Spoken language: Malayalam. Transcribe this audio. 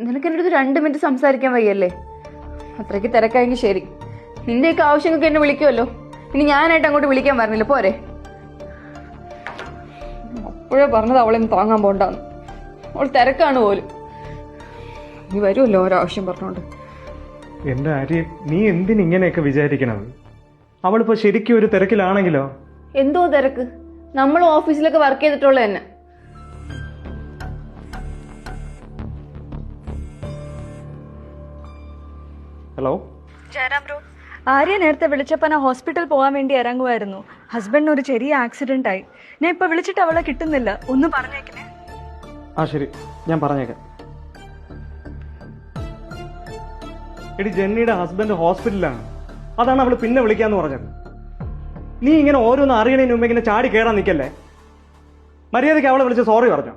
നിനക്ക് എൻ്റെ അടുത്ത് 2 മിനിറ്റ് സംസാരിക്കാൻ വയ്യല്ലേ? അത്രയ്ക്ക് തിരക്കായെങ്കിൽ ശരി. നിന്റെയൊക്കെ ആവശ്യങ്ങൾക്ക് എന്നെ വിളിക്കുമല്ലോ. ഇനി ഞാനായിട്ട് അങ്ങോട്ട് വിളിക്കാൻ പറഞ്ഞില്ല, പോരെ? അപ്പോഴേ പറഞ്ഞത് അവളെന്ന് താങ്ങാൻ പോണ്ടാന്ന്. അവൾ തിരക്കാണ് പോലും. നീ വരുമല്ലോ ഓരോ ആവശ്യം പറഞ്ഞോണ്ട്. എന്റെ ആര്യ, നീ എന്തിനിങ്ങനെയൊക്കെ വിചാരിക്കണത്? അവളിപ്പോ ശരിക്കും ഒരു തിരക്കിലാണെങ്കിലോ? എന്തോ തിരക്ക്? നമ്മൾ ഓഫീസിലൊക്കെ വർക്ക് ചെയ്തിട്ടുള്ള തന്നെ. ഹലോ ജയറാം ബ്രോ, ആര്യ നേരത്തെ വിളിച്ചപ്പോൾ ഞാൻ ഹോസ്പിറ്റൽ പോകാൻ വേണ്ടി ഇറങ്ങുമായിരുന്നു. ഹസ്ബൻഡിന് ഒരു ചെറിയ ആക്സിഡന്റ് ആയി. ഞാൻ ഇപ്പൊ വിളിച്ചിട്ട് അവളെ കിട്ടുന്നില്ല. ഒന്ന് പറഞ്ഞേക്കണേ. ആ ശരി, ഞാൻ പറഞ്ഞേക്കാം. എടി, ജെന്നിയുടെ ഹസ്ബൻഡ് ഹോസ്പിറ്റലിലാണ്. അതാണ് അവള് പിന്നെ വിളിക്കാന്ന് പറഞ്ഞത്. നീ ഇങ്ങനെ ഓരോന്ന് അറിയണതിന് മുമ്പ് ഇങ്ങനെ ചാടി കയറാൻ നിൽക്കല്ലേ. മര്യാദയ്ക്ക് അവളെ വിളിച്ച് സോറി പറഞ്ഞോ.